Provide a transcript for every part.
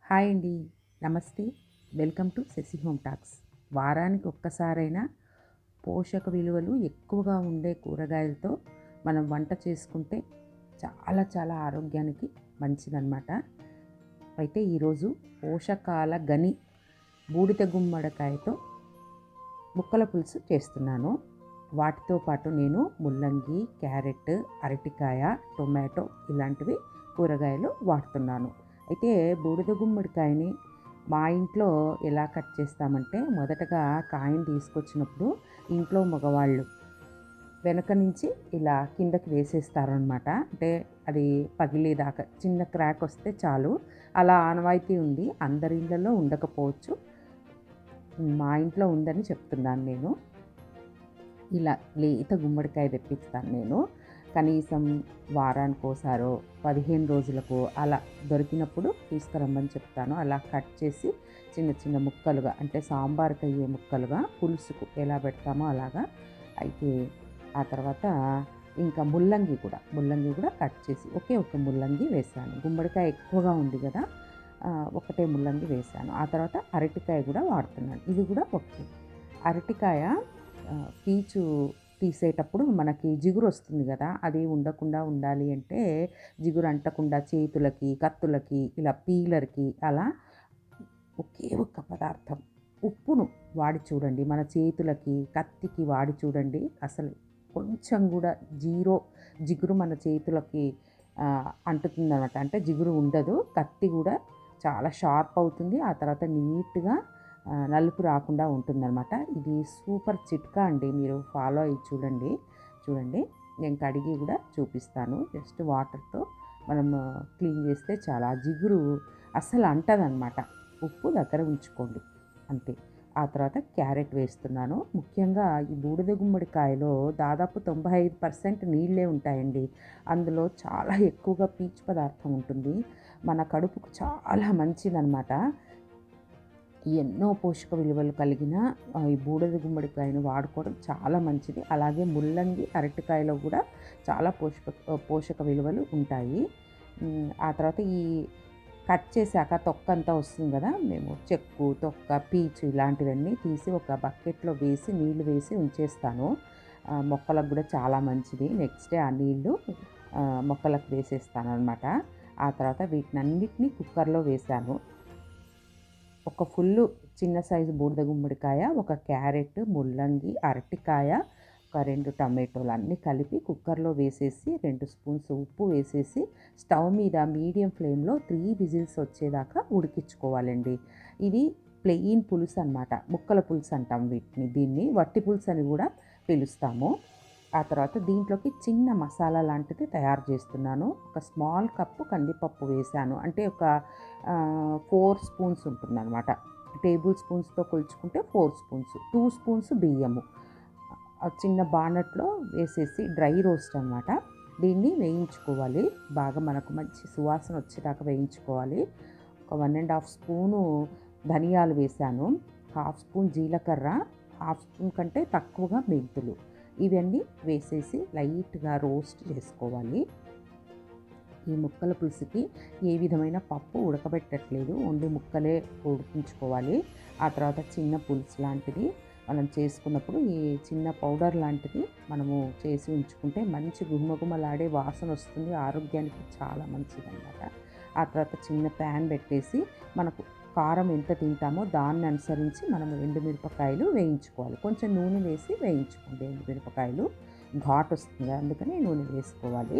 Hi అండి. నమస్తే. Welcome to Shashi home talks. వారానికి ఒక్కసారైనా పోషక విలువలు ఎక్కువగా ఉండే కూరగాయలతో మనం వంట చేసుకుంటే చాలా చాలా ఆరోగ్యానికి మంచిదన్నమాట. అయితే ఈరోజు పోషకాల గని బూడిద గుమ్మడికాయతో ముక్కల పులుసు చేస్తున్నాను. వాటితో పాటు నేను ముల్లంగి, క్యారెట్, అరటికాయ, టొమాటో ఇలాంటివి కూరగాయలు వాడుతున్నాను. అయితే బూడిద గుమ్మడికాయని మా ఇంట్లో ఎలా కట్ చేస్తామంటే, మొదటగా కాయని తీసుకొచ్చినప్పుడు ఇంట్లో మగవాళ్ళు వెనక నుంచి ఇలా కిందకి వేసేస్తారనమాట. అంటే అది పగిలేదాకా చిన్న క్రాక్ వస్తే చాలు. అలా ఆనవాయితీ ఉంది. అందరి ఇళ్ళలో ఉండకపోవచ్చు. మా ఇంట్లో ఉందని చెప్తున్నాను నేను. ఇలా లేత గుమ్మడికాయ తెప్పిస్తాను నేను. కనీసం వారానికోసారో, 15 రోజులకో అలా దొరికినప్పుడు తీసుకురమ్మని చెప్తాను. అలా కట్ చేసి చిన్న చిన్న ముక్కలుగా, అంటే సాంబార్‌కి అయ్యే ముక్కలుగా, పులుసుకు ఎలా పెడతామో అలాగా. అయితే ఆ తర్వాత ఇంకా ముల్లంగి కూడా కట్ చేసి ఒకే ఒక ముల్లంగి వేశాను. గుమ్మడికాయ ఎక్కువగా ఉంది కదా! ఒకటే ముల్లంగి వేశాను. ఆ తర్వాత అరటికాయ కూడా వాడుతున్నాను. ఇది కూడా ఓకే. అరటికాయ పీచు తీసేటప్పుడు మనకి జిగురు వస్తుంది కదా! అది ఉండకుండా ఉండాలి అంటే, జిగురు అంటకుండా చేతులకి, కత్తులకి, ఇలా పీలర్‌కి అలా ఒకే ఒక్క పదార్థం ఉప్పును వాడి చూడండి. మన చేతులకి, కత్తికి వాడి చూడండి. అసలు కొంచెం కూడా జిగురు మన చేతులకి అంటుతుందనమాట. అంటే జిగురు ఉండదు. కత్తి కూడా చాలా షార్ప్ అవుతుంది. ఆ తర్వాత నీట్‌గా నలుపు రాకుండా ఉంటుందనమాట. ఇది సూపర్ చిట్కా అండి. మీరు ఫాలో అయ్యి చూడండి. చూడండి, నేను కడిగి కూడా చూపిస్తాను. జస్ట్ వాటర్‌తో మనం క్లీన్ చేస్తే చాలా జిగురు అస్సలు అంటదనమాట. ఉప్పు దగ్గర ఉంచుకోండి అంతే. ఆ తర్వాత క్యారెట్ వేస్తున్నాను. ముఖ్యంగా ఈ బూడిద గుమ్మడికాయలో దాదాపు 95% నీళ్ళే ఉంటాయండి. అందులో చాలా ఎక్కువగా పీచు పదార్థం ఉంటుంది. మన కడుపుకు చాలా మంచిదనమాట. ఎన్నో పోషక విలువలు కలిగిన ఈ బూడిద గుమ్మడికాయను వాడుకోవడం చాలా మంచిది. అలాగే ముల్లంగి, అరటికాయలో కూడా చాలా పోషక విలువలు ఉంటాయి. ఆ తర్వాత ఈ కట్ చేశాక తొక్కంతా వస్తుంది కదా! మేము చెక్కు, తొక్క, పీచు ఇలాంటివన్నీ తీసి ఒక బకెట్‌లో వేసి నీళ్లు వేసి ఉంచేస్తాను. మొక్కలకు కూడా చాలా మంచిది. నెక్స్ట్ డే ఆ నీళ్లు మొక్కలకు వేసేస్తాననమాట. ఆ తర్వాత వీటినన్నిటిని కుక్కర్‌లో వేశాను. ఒక ఫుల్లు చిన్న సైజు బూడిద గుమ్మడికాయ, ఒక క్యారెట్, ముల్లంగి, అరటికాయ, ఒక 2 టమాటోలు అన్నీ కలిపి కుక్కర్‌లో వేసేసి 2 స్పూన్స్ ఉప్పు వేసేసి స్టవ్ మీద మీడియం ఫ్లేమ్‌లో 3 విజిల్స్ వచ్చేదాకా ఉడికించుకోవాలండి. ఇది ప్లెయిన్ పులుసు అనమాట. ముక్కల పులుసు అంటాం దీన్ని. వట్టి పులుసు అని కూడా పిలుస్తాము. ఆ తర్వాత దీంట్లోకి చిన్న మసాలా లాంటిది తయారు చేస్తున్నాను. ఒక స్మాల్ కప్పు కందిపప్పు వేశాను. అంటే ఒక 4 స్పూన్స్ ఉంటుందన్నమాట. టేబుల్ స్పూన్స్‌తో కొలుచుకుంటే 4 స్పూన్స్. 2 స్పూన్స్ బియ్యము. చిన్న బాణట్లో వేసేసి డ్రై రోస్ట్ అనమాట. దీన్ని వేయించుకోవాలి. బాగా మనకు మంచి సువాసన వచ్చేదాకా వేయించుకోవాలి. ఒక 1 ½ స్పూను ధనియాలు వేశాను. హాఫ్ స్పూన్ జీలకర్ర, హాఫ్ స్పూన్ కంటే తక్కువగా మెంతులు. ఇవన్నీ వేసేసి లైట్‌గా రోస్ట్ చేసుకోవాలి. ఈ ముక్కల పులుసుకి ఏ విధమైన పప్పు ఉడకబెట్టట్లేదు. ఓన్లీ ముక్కలే ఉడికించుకోవాలి. ఆ తర్వాత చిన్న పులుసు లాంటిది మనం చేసుకున్నప్పుడు ఈ చిన్న పౌడర్ లాంటిది మనము చేసి ఉంచుకుంటే మంచి గుమగుమలాడే వాసన వస్తుంది. ఆరోగ్యానికి చాలా మంచిదన్నమాట. ఆ తర్వాత చిన్న ప్యాన్ పెట్టేసి మనకు కారం ఎంత తింటామో దాన్ని అనుసరించి మనము ఎండుమిరపకాయలు వేయించుకోవాలి. కొంచెం నూనె వేసి వేయించుకోండి ఎండుమిరపకాయలు. ఘాటు వస్తుంది, అందుకని నూనె వేసుకోవాలి.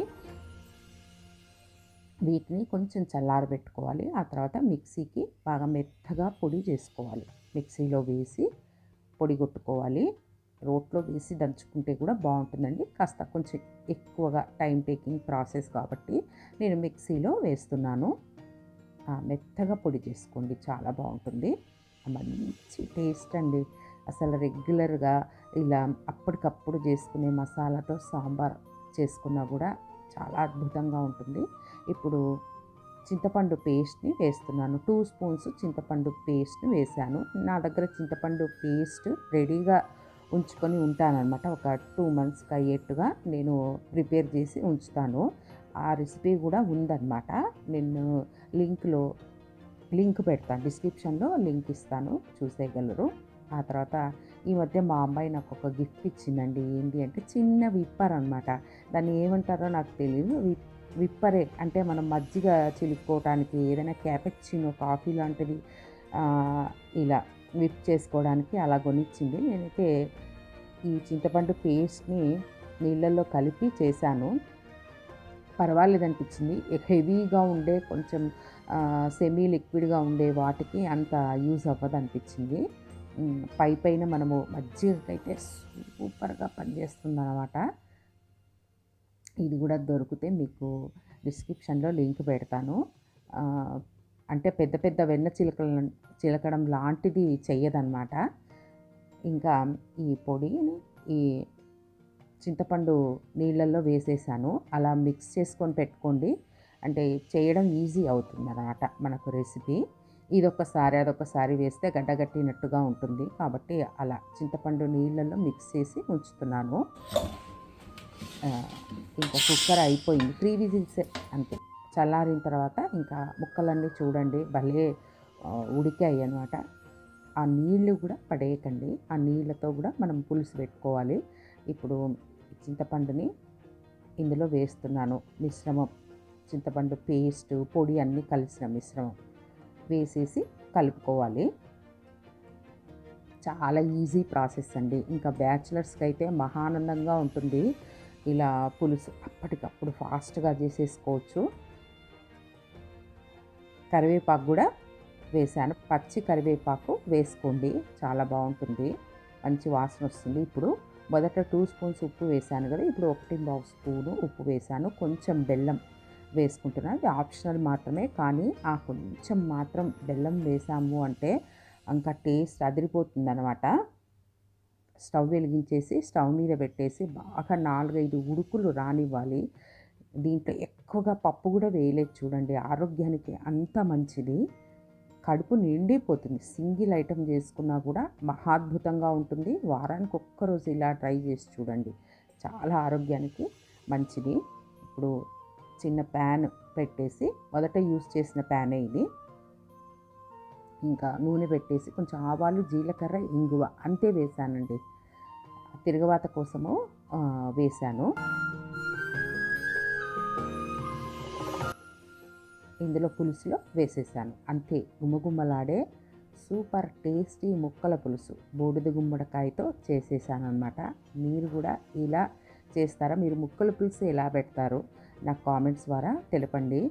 వీటిని కొంచెం చల్లారబెట్టుకోవాలి. ఆ తర్వాత మిక్సీకి బాగా మెత్తగా పొడి చేసుకోవాలి. మిక్సీలో వేసి పొడి కొట్టుకోవాలి. రోట్లో వేసి దంచుకుంటే కూడా బాగుంటుందండి. కాస్త కొంచెం ఎక్కువగా టైం టేకింగ్ ప్రాసెస్ కాబట్టి నేను మిక్సీలో వేస్తున్నాను. మెత్తగా పొడి చేసుకోండి, చాలా బాగుంటుంది. మంచి టేస్ట్ అండి. అసలు రెగ్యులర్గా ఇలా అప్పటికప్పుడు చేసుకునే మసాలాతో సాంబార్ చేసుకున్నా కూడా చాలా అద్భుతంగా ఉంటుంది. ఇప్పుడు చింతపండు పేస్ట్‌ని వేస్తున్నాను. 2 స్పూన్స్ చింతపండు పేస్ట్‌ని వేశాను. నా దగ్గర చింతపండు పేస్ట్ రెడీగా ఉంచుకొని ఉంటాననమాట. ఒక 2 మంత్స్‌కి అయ్యేట్టుగా నేను ప్రిపేర్ చేసి ఉంచుతాను. ఆ రెసిపీ కూడా ఉందన్నమాట. నేను లింక్‌లో లింక్ పెడతాను, డిస్క్రిప్షన్లో లింక్ ఇస్తాను, చూసేయగలరు. ఆ తర్వాత ఈ మధ్య మా అమ్మాయి నాకు ఒక గిఫ్ట్ ఇచ్చిందండి. ఏంటి అంటే చిన్న విప్పర్ అనమాట. దాన్ని ఏమంటారో నాకు తెలీదు. విప్పరే అంటే మనం మజ్జిగ చిలుక్కోవటానికి, ఏదైనా క్యాపచినో కాఫీ లాంటిది ఇలా విప్ చేసుకోవడానికి అలా కొనిచ్చింది. నేనైతే ఈ చింతపండు పేస్ట్ని నీళ్ళల్లో కలిపి చేశాను. పర్వాలేదనిపించింది. హెవీగా ఉండే కొంచెం సెమీ లిక్విడ్గా ఉండే వాటికి అంత యూజ్ అవ్వదనిపించింది. పైన మనము మజ్జిగకైతే సూపర్గా పనిచేస్తుందన్నమాట. ఇది కూడా దొరికితే మీకు డిస్క్రిప్షన్లో లింక్ పెడతాను. అంటే పెద్ద పెద్ద వెన్న చిలకడం లాంటిది చెయ్యదన్నమాట. ఇంకా ఈ పొడిని ఈ చింతపండు నీళ్ళల్లో వేసేసాను. అలా మిక్స్ చేసుకొని పెట్టుకోండి, అంటే చేయడం ఈజీ అవుతుందన్నమాట మనకు రెసిపీ. ఇదొకసారి అదొకసారి వేస్తే గడ్డగట్టినట్టుగా ఉంటుంది, కాబట్టి అలా చింతపండు నీళ్ళల్లో మిక్స్ చేసి ఉంచుతున్నాను. ఇంకా కుక్కర్ అయిపోయింది, 3 విజిల్సే అంతే. చల్లారిన తర్వాత ఇంకా ముక్కలన్నీ చూడండి భలే ఉడికాయి అన్నమాట. ఆ నీళ్ళు కూడా పడేయకండి, ఆ నీళ్ళతో కూడా మనం పులుసు పెట్టుకోవాలి. ఇప్పుడు చింతపండుని ఇందులో వేస్తున్నాను. మిశ్రమం, చింతపండు పేస్ట్, పొడి అన్నీ కలిసిన మిశ్రమం వేసేసి కలుపుకోవాలి. చాలా ఈజీ ప్రాసెస్ అండి. ఇంకా బ్యాచిలర్స్కి అయితే మహానందంగా ఉంటుంది. ఇలా పులుసు అప్పటికప్పుడు ఫాస్ట్గా చేసేసుకోవచ్చు. కరివేపాకు కూడా వేసాను. పచ్చి కరివేపాకు వేసుకోండి, చాలా బాగుంటుంది, మంచి వాసన వస్తుంది. ఇప్పుడు మొదట 2 స్పూన్స్ ఉప్పు వేసాను కదా, ఇప్పుడు 1.5 స్పూను ఉప్పు వేసాను. కొంచెం బెల్లం వేసుకుంటున్నాను, అది ఆప్షనల్ మాత్రమే. కానీ ఆ కొంచెం మాత్రం బెల్లం వేసాము అంటే ఇంకా టేస్ట్ అదిరిపోతుందన్నమాట. స్టవ్ వెలిగించేసి స్టవ్ మీద పెట్టేసి బాగా 4-5 ఉడుకులు రానివ్వాలి. దీంట్లో ఎక్కువగా పప్పు కూడా వేయలేదు చూడండి, ఆరోగ్యానికి అంత మంచిది. కడుపు నిండిపోతుంది. సింగిల్ ఐటెం చేసుకున్నా కూడా మహాద్భుతంగా ఉంటుంది. వారానికి ఒక్కరోజు ఇలా ట్రై చేసి చూడండి, చాలా ఆరోగ్యానికి మంచిది. ఇప్పుడు చిన్న ప్యాన్ పెట్టేసి, మొదట యూస్ చేసిన ప్యానే ఇది. ఇంకా నూనె పెట్టేసి కొంచెం ఆవాలు, జీలకర్ర, ఇంగువ అంతే వేసానండి. తిరగవాత కోసము వేసాను. ఇందులో పులుసులో వేసేసాను అంతే. గుమ్మగుమ్మలాడే సూపర్ టేస్టీ ముక్కల పులుసు బూడిద గుమ్మడికాయతో చేసేసాను అనమాట. మీరు కూడా ఇలా చేస్తారా? మీరు ముక్కల పులుసు ఎలా పెడతారో నాకు కామెంట్స్ ద్వారా తెలపండి.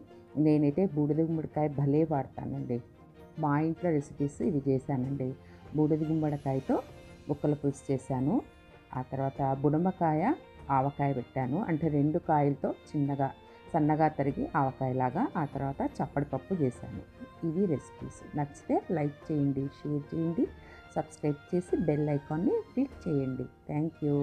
నేనైతే బూడిద గుమ్మడికాయ భలే వాడతానండి. మా ఇంట్లో రెసిపీస్ ఇవి చేశానండి. బూడిద గుమ్మడికాయతో ముక్కల పులుసు చేశాను. ఆ తర్వాత బుడమకాయ, ఆవకాయ పెట్టాను. అంటే 2 కాయలతో చిన్నగా సన్నగా తరిగి ఆవకాయలాగా. ఆ తర్వాత చప్పడి పప్పు చేశాను. ఇవి రెసిపీస్. నచ్చితే లైక్ చేయండి, షేర్ చేయండి, సబ్స్క్రైబ్ చేసి బెల్ ఐకాన్ని క్లిక్ చేయండి. Thank you.